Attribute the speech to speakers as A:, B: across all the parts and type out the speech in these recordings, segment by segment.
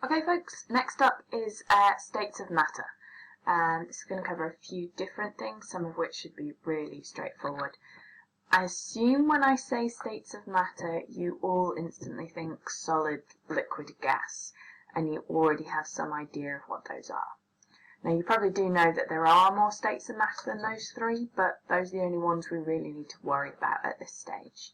A: Okay folks, next up is states of matter. This is going to cover a few different things, some of which should be really straightforward. I assume when I say states of matter, you all instantly think solid, liquid, gas, and you already have some idea of what those are. Now you probably do know that there are more states of matter than those three, but those are the only ones we really need to worry about at this stage.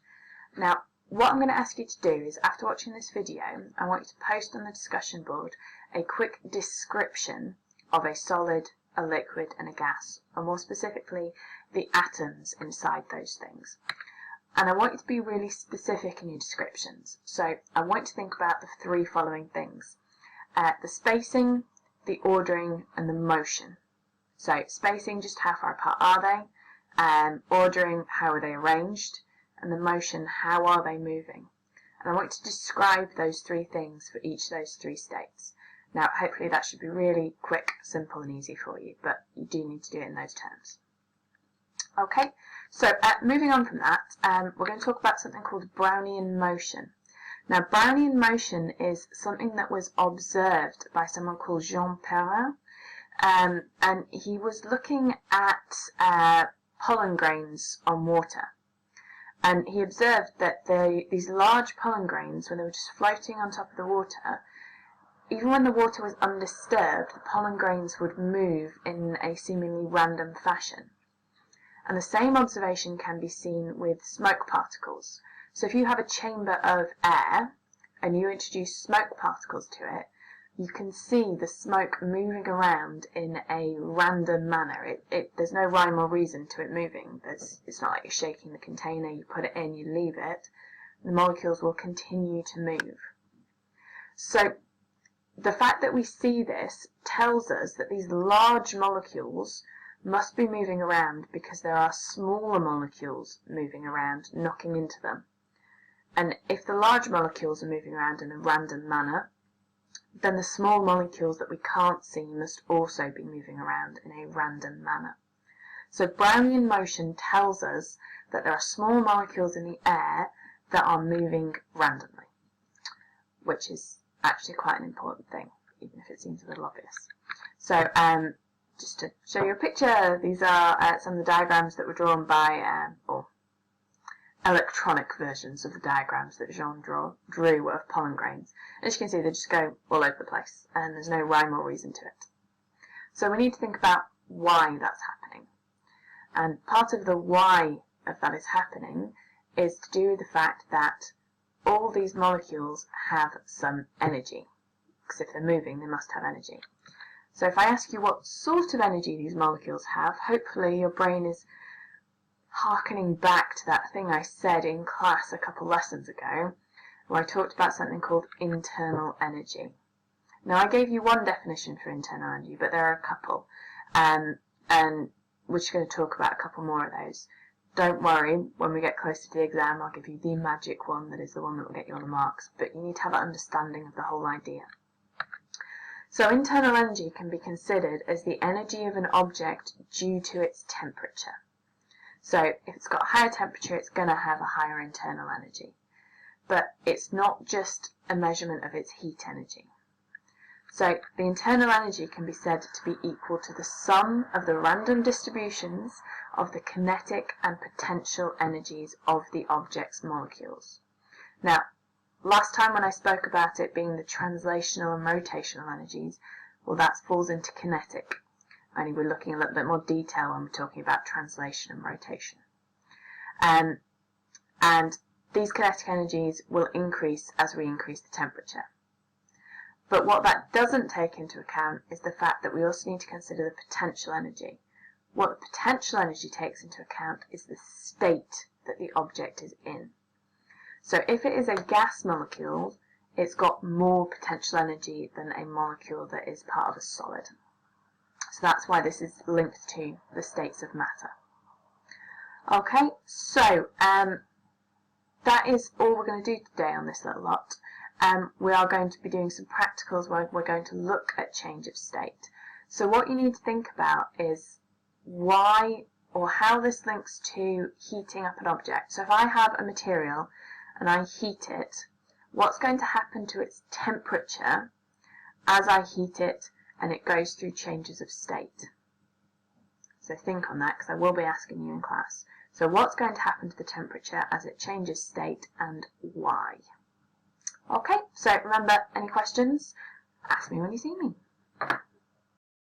A: Now, what I'm going to ask you to do is, after watching this video, I want you to post on the discussion board a quick description of a solid, a liquid and a gas, and more specifically the atoms inside those things. And I want you to be really specific in your descriptions. So I want you to think about the three following things: the spacing, the ordering and the motion. So spacing, just how far apart are they? Ordering, how are they arranged? And the motion, how are they moving? And I want you to describe those three things for each of those three states. Now, hopefully that should be really quick, simple and easy for you, but you do need to do it in those terms. Okay, so moving on from that, we're going to talk about something called Brownian motion. Now, Brownian motion is something that was observed by someone called Jean Perrin, and he was looking at pollen grains on water. And he observed that these large pollen grains, when they were just floating on top of the water, even when the water was undisturbed, the pollen grains would move in a seemingly random fashion. And the same observation can be seen with smoke particles. So if you have a chamber of air and you introduce smoke particles to it, you can see the smoke moving around in a random manner. There's no rhyme or reason to it moving. It's not like you're shaking the container, you put it in, you leave it. The molecules will continue to move. So the fact that we see this tells us that these large molecules must be moving around because there are smaller molecules moving around, knocking into them. And if the large molecules are moving around in a random manner, then the small molecules that we can't see must also be moving around in a random manner. So Brownian motion tells us that there are small molecules in the air that are moving randomly, which is actually quite an important thing, even if it seems a little obvious. So just to show you a picture, these are some of the diagrams that were drawn by, or electronic versions of the diagrams that Jean drew of pollen grains. As you can see, they just go all over the place, and there's no rhyme or reason to it. So we need to think about why that's happening. And part of the why of that is happening is to do with the fact that all these molecules have some energy, because if they're moving, they must have energy. So if I ask you what sort of energy these molecules have, hopefully your brain is harkening back to that thing I said in class a couple lessons ago, where I talked about something called internal energy. Now, I gave you one definition for internal energy, but there are a couple, and we're just going to talk about a couple more of those. Don't worry, when we get closer to the exam, I'll give you the magic one that is the one that will get you all the marks, but you need to have an understanding of the whole idea. So internal energy can be considered as the energy of an object due to its temperature. So if it's got a higher temperature, it's going to have a higher internal energy. But it's not just a measurement of its heat energy. So the internal energy can be said to be equal to the sum of the random distributions of the kinetic and potential energies of the object's molecules. Now, last time when I spoke about it being the translational and rotational energies, well, that falls into kinetic. Only we're looking a little bit more detail when we're talking about translation and rotation. And these kinetic energies will increase as we increase the temperature. But what that doesn't take into account is the fact that we also need to consider the potential energy. What the potential energy takes into account is the state that the object is in. So if it is a gas molecule, it's got more potential energy than a molecule that is part of a solid. So that's why this is linked to the states of matter. Okay, so that is all we're going to do today on this little lot. We are going to be doing some practicals where we're going to look at change of state. So what you need to think about is why or how this links to heating up an object. So if I have a material and I heat it, what's going to happen to its temperature as I heat it and it goes through changes of state. So think on that, because I will be asking you in class. So what's going to happen to the temperature as it changes state and why? Okay, so remember, any questions? Ask me when you see me.